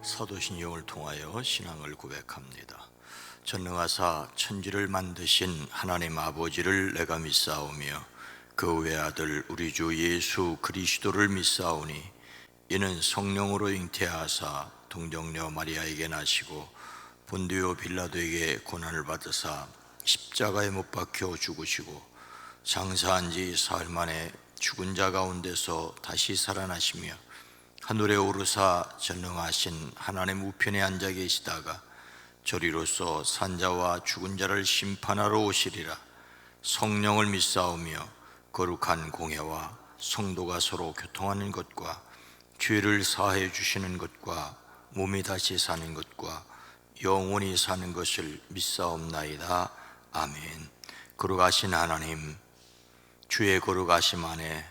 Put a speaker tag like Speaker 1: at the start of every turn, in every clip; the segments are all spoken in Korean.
Speaker 1: 사도신경을 통하여 신앙을 고백합니다. 전능하사 천지를 만드신 하나님 아버지를 내가 믿사오며 그 외아들 우리 주 예수 그리스도를 믿사오니 이는 성령으로 잉태하사 동정녀 마리아에게 나시고 본디오 빌라도에게 고난을 받으사 십자가에 못 박혀 죽으시고 장사한 지 사흘 만에 죽은 자 가운데서 다시 살아나시며 하늘에 오르사 전능하신 하나님 우편에 앉아 계시다가 저리로서 산자와 죽은 자를 심판하러 오시리라. 성령을 믿사오며 거룩한 공회와 성도가 서로 교통하는 것과 죄를 사해 주시는 것과 몸이 다시 사는 것과 영원히 사는 것을 믿사옵나이다. 아멘. 거룩하신 하나님, 주의 거룩하심 안에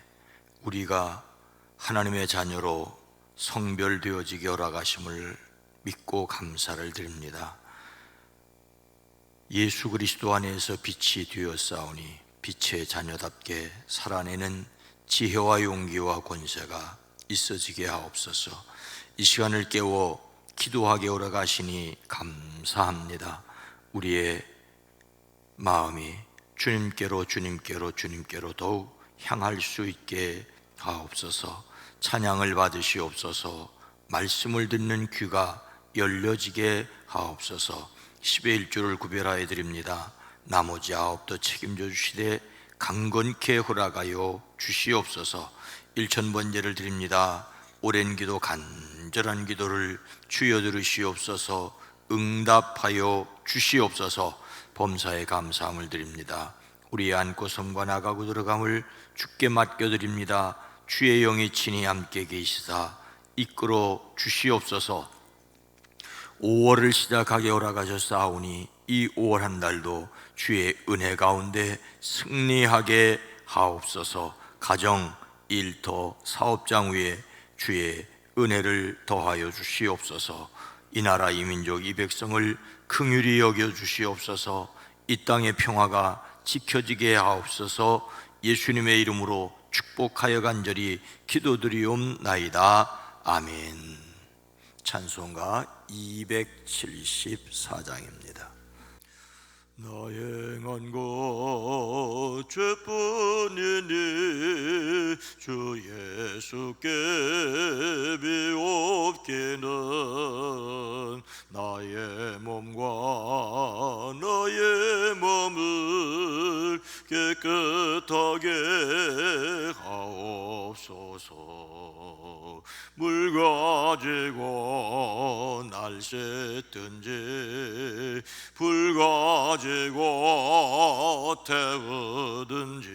Speaker 1: 우리가 하나님의 자녀로 성별되어지게 허락하심을 믿고 감사를 드립니다. 예수 그리스도 안에서 빛이 되었사오니 빛의 자녀답게 살아내는 지혜와 용기와 권세가 있어지게 하옵소서. 이 시간을 깨워 기도하게 허락하시니 감사합니다. 우리의 마음이 주님께로 더욱 향할 수 있게 하옵소서. 찬양을 받으시옵소서. 말씀을 듣는 귀가 열려지게 하옵소서. 10의 1조를 구별하여 드립니다. 나머지 9도 책임져 주시되 강건케 허락하여 주시옵소서. 1000번제를 드립니다. 오랜 기도 간절한 기도를 주여 들으시옵소서. 응답하여 주시옵소서. 범사에 감사함을 드립니다. 우리의 안고 섬과 나가고 들어감을 주께 맡겨드립니다. 주의 영이 친히 함께 계시사 이끌어 주시옵소서. 5월을 시작하게 허락하셨사오니 이 5월 한 달도 주의 은혜 가운데 승리하게 하옵소서. 가정, 일터, 사업장 위에 주의 은혜를 더하여 주시옵소서. 이 나라 이 민족 이 백성을 긍휼히 여겨 주시옵소서. 이 땅의 평화가 지켜지게 하옵소서. 예수님의 이름으로 축복하여 간절히 기도드리옵나이다. 아멘. 찬송가 274장입니다. 나 행한 것 죄뿐이니 주 예수께 비옵기는 나의 몸과 나의 몸을 깨끗하게 하옵소서. 물 가지고 날 씻든지 불 가지고 태우든지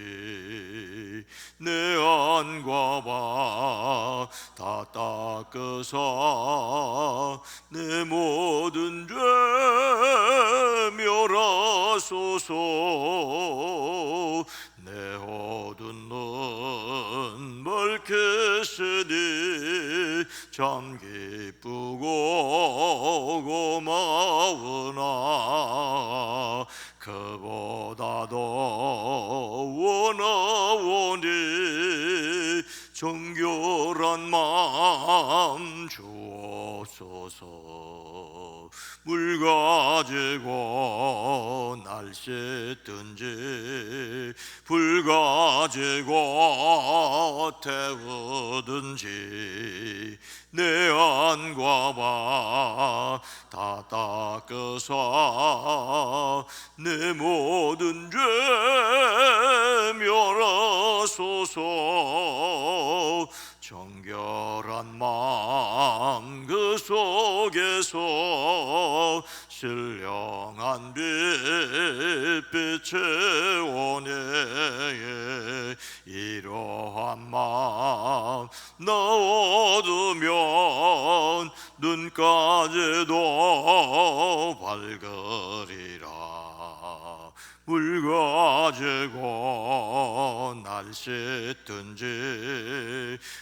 Speaker 1: 내 안과 바 다 닦으사 내 모든 죄 멸하소서. 내 어두운 눈 밝게 쓰니 참 기쁘고 고마우나 그보다도 원하오니 정결한 마음 주옵소서. 물 가지고 날 씻든지 불 가지고 태우든지 내 안과 바 다 닦으사 내 모든 죄 멸하소서. 정결한 마음 그 속에서 신령한 빛 채우네. 이러한 마음 나 얻으면 눈까지도 밝으리라. 물 가지고 날 씻든지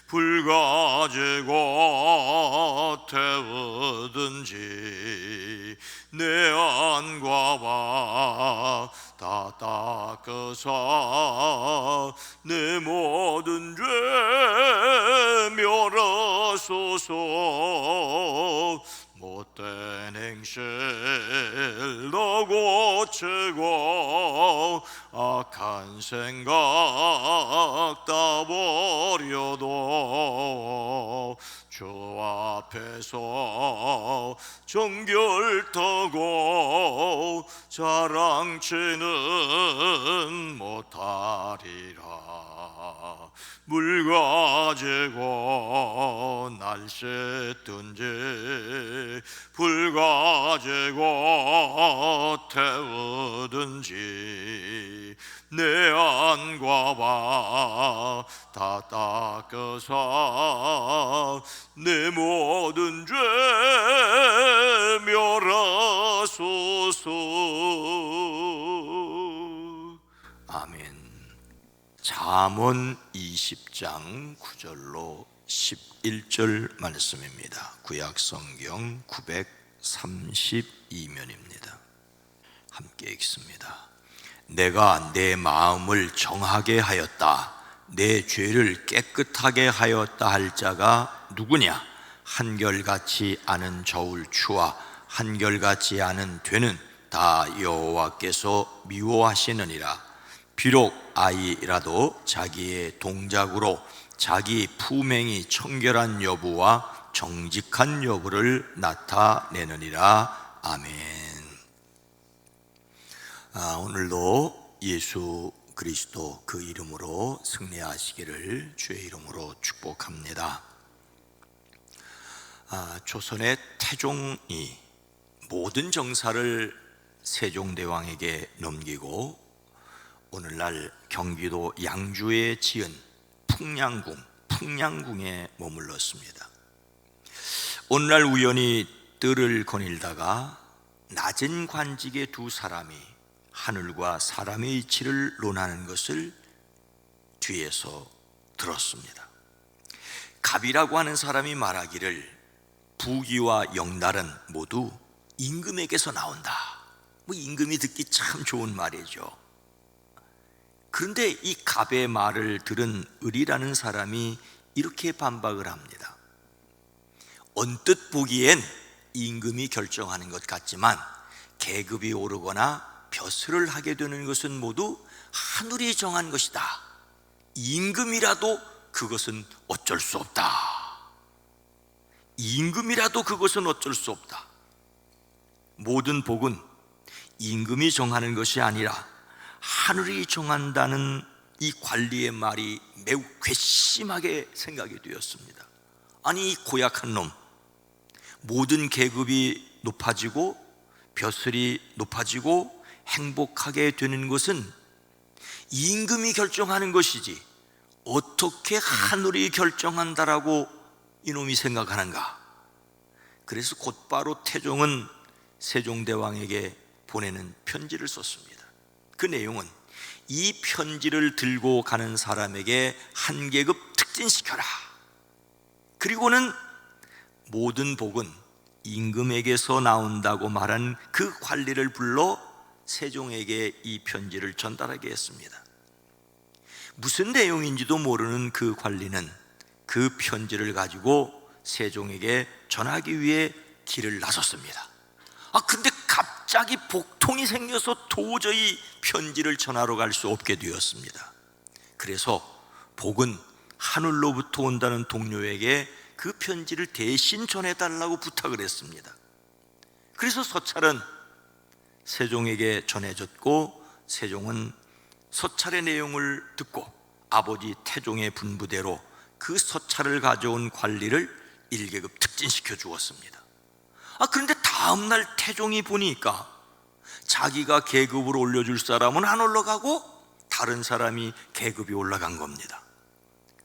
Speaker 1: 불 가지고 태우든지 내 안과 바 다 닦으사 내 모든 죄 멸하소서. 헛된 행실로 고치고 악한 생각 다 버려도 주 앞에서 정결타고 자랑치는 못하리라. 물 가지고 날씨든지 불 가지고 태우든지 내 안과 바 다 닦으사 내 모든 죄 멸하소서. 아멘. 잠언 20장 9절로 11절 말씀입니다. 구약성경 932면입니다. 함께 읽습니다. 내가 내 마음을 정하게 하였다. 내 죄를 깨끗하게 하였다 할 자가 누구냐? 한결같이 않은 저울추와 한결같이 않은 되는 다 여호와께서 미워하시느니라. 비록 아이라도 자기의 동작으로 자기 품행이 청결한 여부와 정직한 여부를 나타내느니라. 아멘. 오늘도 예수 그리스도 그 이름으로 승리하시기를 주의 이름으로 축복합니다. 조선의 태종이 모든 정사를 세종대왕에게 넘기고 오늘날 경기도 양주에 지은 풍량궁에 머물렀습니다. 오늘날 우연히 뜰을 거닐다가 낮은 관직의 두 사람이 하늘과 사람의 이치를 논하는 것을 뒤에서 들었습니다. 갑이라고 하는 사람이 말하기를 부귀와 영달은 모두 임금에게서 나온다. 임금이 듣기 참 좋은 말이죠. 그런데 이 갑의 말을 들은 을이라는 사람이 이렇게 반박을 합니다. 언뜻 보기엔 임금이 결정하는 것 같지만 계급이 오르거나 벼슬을 하게 되는 것은 모두 하늘이 정한 것이다. 임금이라도 그것은 어쩔 수 없다. 임금이라도 그것은 어쩔 수 없다. 모든 복은 임금이 정하는 것이 아니라 하늘이 정한다는 이 관리의 말이 매우 괘씸하게 생각이 되었습니다. 아니, 이 고약한 놈, 모든 계급이 높아지고 벼슬이 높아지고 행복하게 되는 것은 임금이 결정하는 것이지 어떻게 하늘이 결정한다라고 이놈이 생각하는가. 그래서 곧바로 태종은 세종대왕에게 보내는 편지를 썼습니다. 그 내용은 이 편지를 들고 가는 사람에게 한 계급 특진시켜라. 그리고는 모든 복은 임금에게서 나온다고 말한 그 관리를 불러 세종에게 이 편지를 전달하게 했습니다. 무슨 내용인지도 모르는 그 관리는 그 편지를 가지고 세종에게 전하기 위해 길을 나섰습니다. 근데 갑자기 복통이 생겨서 도저히 편지를 전하러 갈 수 없게 되었습니다. 그래서 복은 하늘로부터 온다는 동료에게 그 편지를 대신 전해달라고 부탁을 했습니다. 그래서 서찰은 세종에게 전해졌고, 세종은 서찰의 내용을 듣고 아버지 태종의 분부대로 그 서찰을 가져온 관리를 1계급 특진시켜 주었습니다. 그런데 다음날 태종이 보니까 자기가 계급을 올려줄 사람은 안 올라가고 다른 사람이 계급이 올라간 겁니다.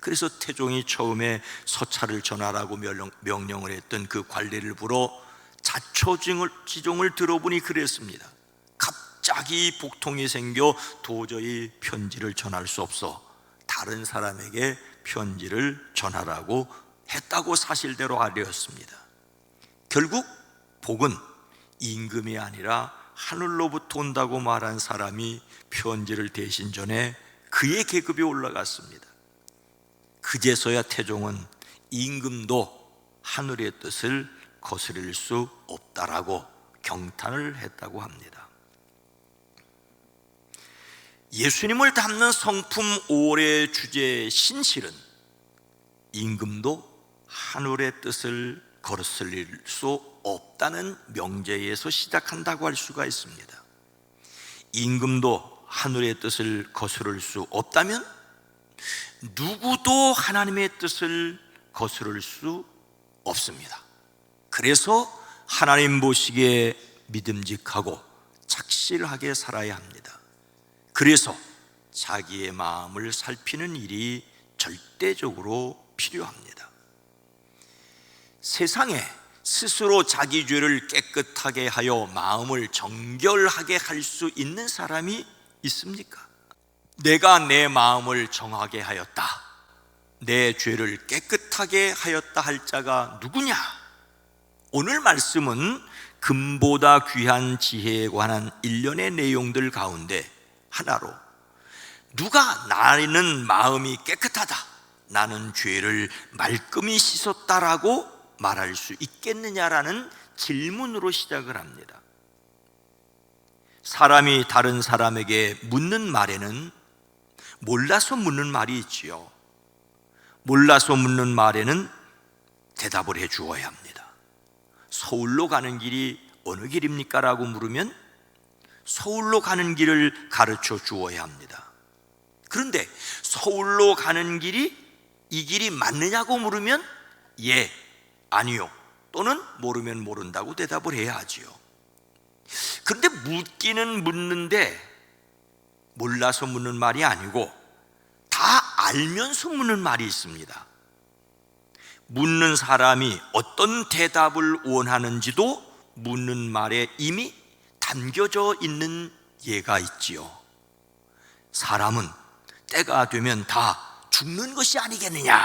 Speaker 1: 그래서 태종이 처음에 서찰을 전하라고 명령을 했던 그 관리를 불러 자초지종을 들어보니 그랬습니다. 갑자기 복통이 생겨 도저히 편지를 전할 수 없어 다른 사람에게 편지를 전하라고 했다고 사실대로 알렸습니다. 결국 복은 임금이 아니라 하늘로부터 온다고 말한 사람이 편지를 대신 전해 그의 계급이 올라갔습니다. 그제서야 태종은 임금도 하늘의 뜻을 거스릴 수 없다라고 경탄을 했다고 합니다. 예수님을 담는 성품 5월의 주제 신실은 임금도 하늘의 뜻을 거스릴 수 없다는 명제에서 시작한다고 할 수가 있습니다. 임금도 하늘의 뜻을 거스를 수 없다면 누구도 하나님의 뜻을 거스를 수 없습니다. 그래서 하나님 보시기에 믿음직하고 착실하게 살아야 합니다. 그래서 자기의 마음을 살피는 일이 절대적으로 필요합니다. 세상에 스스로 자기 죄를 깨끗하게 하여 마음을 정결하게 할 수 있는 사람이 있습니까? 내가 내 마음을 정하게 하였다, 내 죄를 깨끗하게 하였다 할 자가 누구냐? 오늘 말씀은 금보다 귀한 지혜에 관한 일련의 내용들 가운데 하나로, 누가 나는 마음이 깨끗하다, 나는 죄를 말끔히 씻었다라고 말할 수 있겠느냐라는 질문으로 시작을 합니다. 사람이 다른 사람에게 묻는 말에는 몰라서 묻는 말이 있지요. 몰라서 묻는 말에는 대답을 해 주어야 합니다. 서울로 가는 길이 어느 길입니까? 라고 물으면 서울로 가는 길을 가르쳐 주어야 합니다. 그런데 서울로 가는 길이 이 길이 맞느냐고 물으면 예, 아니요, 또는 모르면 모른다고 대답을 해야 하지요. 그런데 묻기는 묻는데 몰라서 묻는 말이 아니고 다 알면서 묻는 말이 있습니다. 묻는 사람이 어떤 대답을 원하는지도 묻는 말에 이미 담겨져 있는 예가 있지요. 사람은 때가 되면 다 죽는 것이 아니겠느냐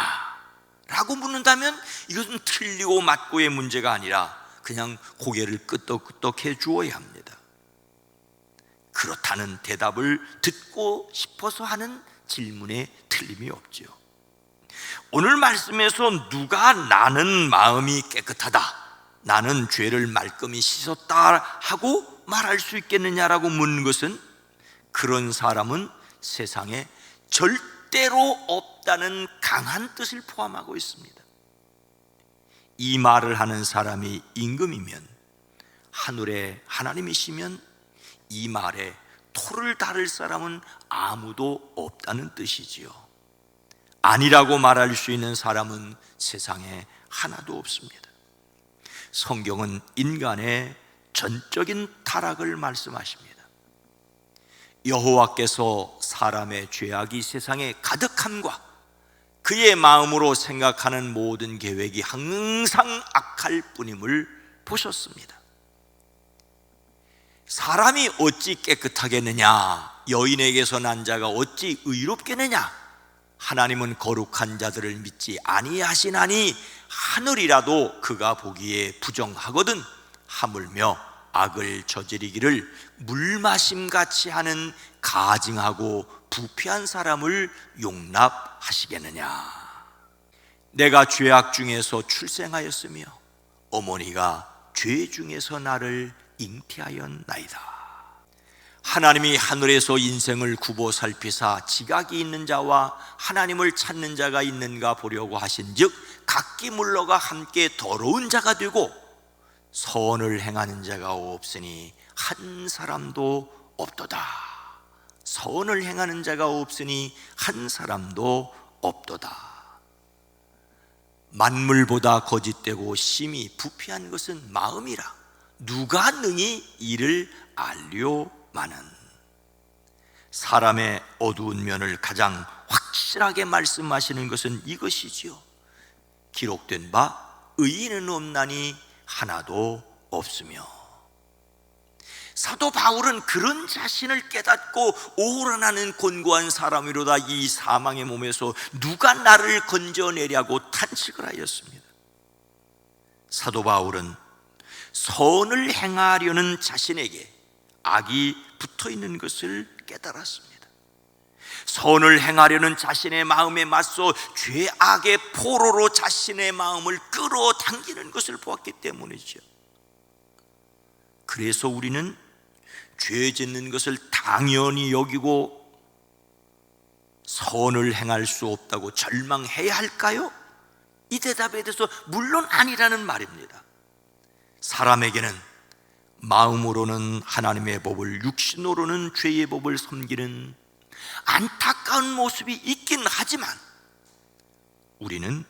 Speaker 1: 라고 묻는다면 이것은 틀리고 맞고의 문제가 아니라 그냥 고개를 끄덕끄덕 해 주어야 합니다. 그렇다는 대답을 듣고 싶어서 하는 질문에 틀림이 없지요. 오늘 말씀에서 누가 나는 마음이 깨끗하다, 나는 죄를 말끔히 씻었다 하고 말할 수 있겠느냐라고 묻는 것은 그런 사람은 세상에 절대로 없다는 강한 뜻을 포함하고 있습니다. 이 말을 하는 사람이 임금이면, 하늘의 하나님이시면 이 말에 토를 다를 사람은 아무도 없다는 뜻이지요. 아니라고 말할 수 있는 사람은 세상에 하나도 없습니다. 성경은 인간의 전적인 타락을 말씀하십니다. 여호와께서 사람의 죄악이 세상에 가득함과 그의 마음으로 생각하는 모든 계획이 항상 악할 뿐임을 보셨습니다. 사람이 어찌 깨끗하겠느냐, 여인에게서 난 자가 어찌 의롭겠느냐, 하나님은 거룩한 자들을 믿지 아니하시나니 하늘이라도 그가 보기에 부정하거든 하물며 악을 저지르기를 물마심같이 하는 가증하고 부패한 사람을 용납하시겠느냐. 내가 죄악 중에서 출생하였으며 어머니가 죄 중에서 나를 잉태하였나이다. 하나님이 하늘에서 인생을 굽어 살피사 지각이 있는 자와 하나님을 찾는 자가 있는가 보려고 하신즉 각기 물러가 함께 더러운 자가 되고 선을 행하는 자가 없으니 한 사람도 없도다. 선을 행하는 자가 없으니 한 사람도 없도다. 만물보다 거짓되고 심히 부패한 것은 마음이라 누가 능히 이를 알려마는. 사람의 어두운 면을 가장 확실하게 말씀하시는 것은 이것이지요. 기록된 바 의인은 없나니 하나도 없으며. 사도 바울은 그런 자신을 깨닫고 오호라나는 곤고한 사람이로다 이 사망의 몸에서 누가 나를 건져내려고 탄식을 하였습니다. 사도 바울은 선을 행하려는 자신에게 악이 붙어있는 것을 깨달았습니다. 선을 행하려는 자신의 마음에 맞서 죄악의 포로로 자신의 마음을 끌어당기는 것을 보았기 때문이죠. 그래서 우리는 죄 짓는 것을 당연히 여기고 선을 행할 수 없다고 절망해야 할까요? 이 대답에 대해서 물론 아니라는 말입니다. 사람에게는 마음으로는 하나님의 법을, 육신으로는 죄의 법을 섬기는 안타까운 모습이 있긴 하지만 우리는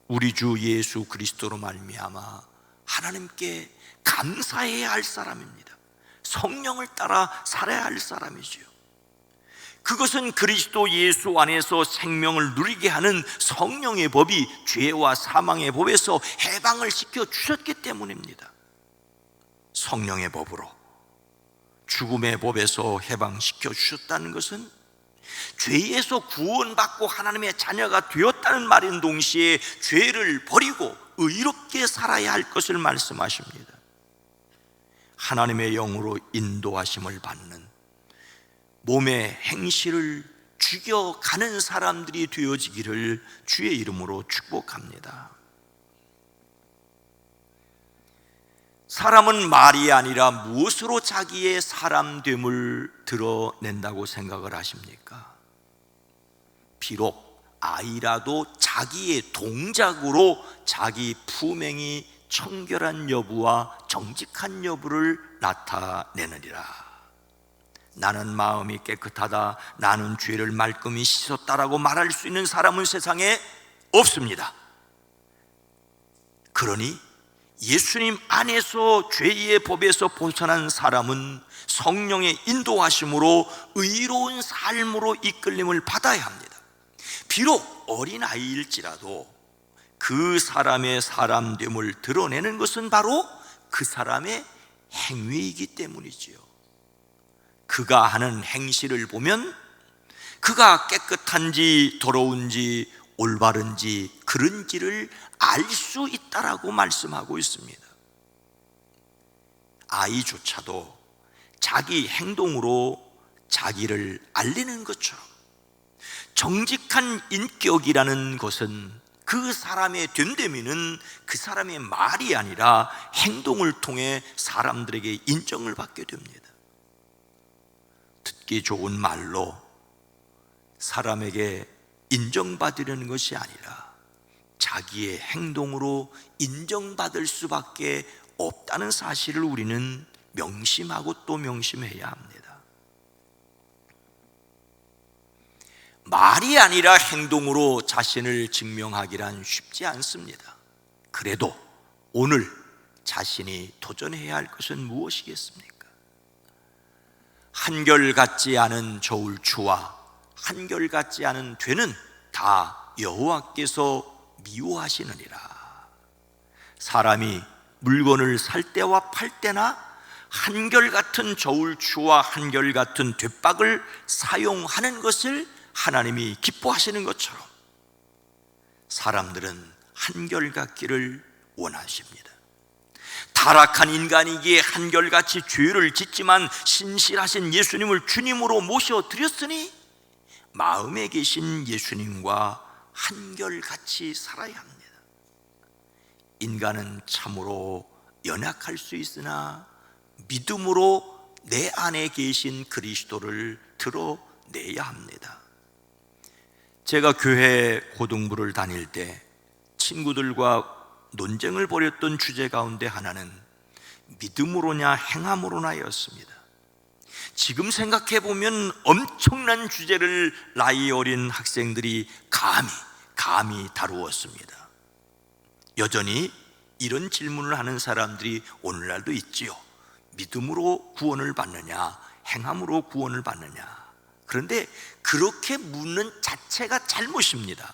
Speaker 1: 우리 주 예수 그리스도로 말미암아 하나님께 감사해야 할 사람입니다. 성령을 따라 살아야 할 사람이지요. 그것은 그리스도 예수 안에서 생명을 누리게 하는 성령의 법이 죄와 사망의 법에서 해방을 시켜 주셨기 때문입니다. 성령의 법으로 죽음의 법에서 해방시켜 주셨다는 것은 죄에서 구원받고 하나님의 자녀가 되었다는 말인 동시에 죄를 버리고 의롭게 살아야 할 것을 말씀하십니다. 하나님의 영으로 인도하심을 받는 몸의 행실을 죽여가는 사람들이 되어지기를 주의 이름으로 축복합니다. 사람은 말이 아니라 무엇으로 자기의 사람됨을 드러낸다고 생각을 하십니까? 비록 아이라도 자기의 동작으로 자기 품행이 청결한 여부와 정직한 여부를 나타내느니라. 나는 마음이 깨끗하다, 나는 죄를 말끔히 씻었다라고 말할 수 있는 사람은 세상에 없습니다. 그러니 예수님 안에서 죄의 법에서 벗어난 사람은 성령의 인도하심으로 의로운 삶으로 이끌림을 받아야 합니다. 비록 어린아이일지라도 그 사람의 사람됨을 드러내는 것은 바로 그 사람의 행위이기 때문이지요. 그가 하는 행실을 보면 그가 깨끗한지 더러운지 올바른지 그런지를 알 수 있다라고 말씀하고 있습니다. 아이조차도 자기 행동으로 자기를 알리는 것처럼 정직한 인격이라는 것은 그 사람의 됨됨이는 그 사람의 말이 아니라 행동을 통해 사람들에게 인정을 받게 됩니다. 듣기 좋은 말로 사람에게 인정받으려는 것이 아니라 자기의 행동으로 인정받을 수밖에 없다는 사실을 우리는 명심하고 또 명심해야 합니다. 말이 아니라 행동으로 자신을 증명하기란 쉽지 않습니다. 그래도 오늘 자신이 도전해야 할 것은 무엇이겠습니까? 한결같지 않은 저울추와 한결같지 않은 되는 다 여호와께서 미워하시느니라. 사람이 물건을 살 때와 팔 때나 한결같은 저울추와 한결같은 뒷박을 사용하는 것을 하나님이 기뻐하시는 것처럼 사람들은 한결같기를 원하십니다. 타락한 인간이기에 한결같이 죄를 짓지만 신실하신 예수님을 주님으로 모셔드렸으니 마음에 계신 예수님과 한결같이 살아야 합니다. 인간은 참으로 연약할 수 있으나 믿음으로 내 안에 계신 그리스도를 드러내야 합니다. 제가 교회 고등부를 다닐 때 친구들과 논쟁을 벌였던 주제 가운데 하나는 믿음으로냐 행함으로냐였습니다. 지금 생각해 보면 엄청난 주제를 나이 어린 학생들이 감히 다루었습니다. 여전히 이런 질문을 하는 사람들이 오늘날도 있지요. 믿음으로 구원을 받느냐, 행함으로 구원을 받느냐. 그런데 그렇게 묻는 자체가 잘못입니다.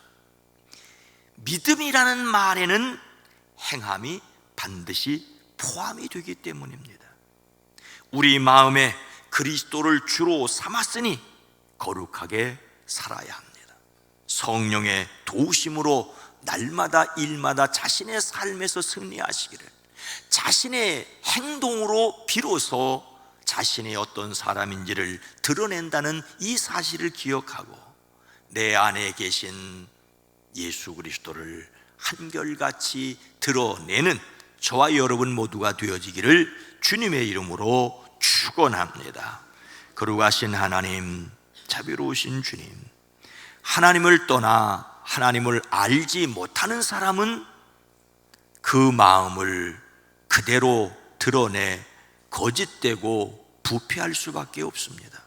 Speaker 1: 믿음이라는 말에는 행함이 반드시 포함이 되기 때문입니다. 우리 마음에 그리스도를 주로 삼았으니 거룩하게 살아야 합니다. 성령의 도우심으로 날마다 일마다 자신의 삶에서 승리하시기를, 자신의 행동으로 비로소 자신이 어떤 사람인지를 드러낸다는 이 사실을 기억하고 내 안에 계신 예수 그리스도를 한결같이 드러내는 저와 여러분 모두가 되어지기를 주님의 이름으로 축원합니다. 거룩하신 하나님, 자비로우신 주님, 하나님을 떠나 하나님을 알지 못하는 사람은 그 마음을 그대로 드러내 거짓되고 부패할 수밖에 없습니다.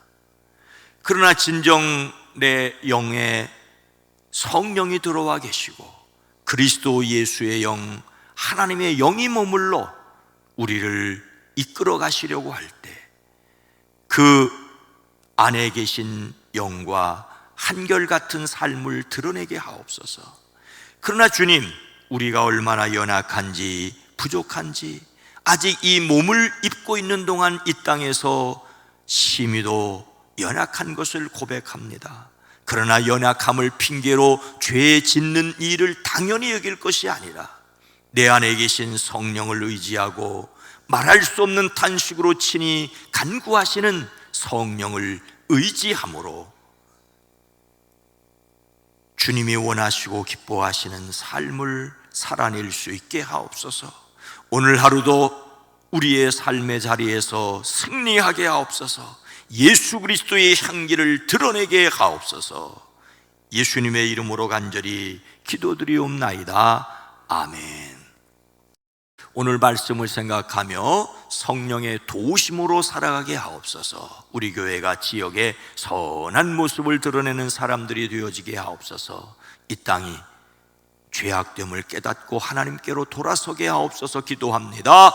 Speaker 1: 그러나 진정 내 영에 성령이 들어와 계시고 그리스도 예수의 영, 하나님의 영이 머물러 우리를 이끌어 가시려고 할 때 그 안에 계신 영과 한결같은 삶을 드러내게 하옵소서. 그러나 주님, 우리가 얼마나 연약한지 부족한지 아직 이 몸을 입고 있는 동안 이 땅에서 심히도 연약한 것을 고백합니다. 그러나 연약함을 핑계로 죄 짓는 일을 당연히 여길 것이 아니라 내 안에 계신 성령을 의지하고 말할 수 없는 탄식으로 친히 간구하시는 성령을 의지함으로 주님이 원하시고 기뻐하시는 삶을 살아낼 수 있게 하옵소서. 오늘 하루도 우리의 삶의 자리에서 승리하게 하옵소서. 예수 그리스도의 향기를 드러내게 하옵소서. 예수님의 이름으로 간절히 기도드리옵나이다. 아멘. 오늘 말씀을 생각하며 성령의 도우심으로 살아가게 하옵소서. 우리 교회가 지역에 선한 모습을 드러내는 사람들이 되어지게 하옵소서. 이 땅이 죄악됨을 깨닫고 하나님께로 돌아서게 하옵소서. 기도합니다.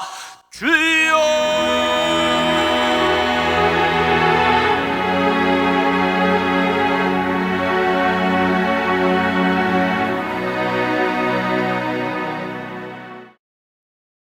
Speaker 1: 주여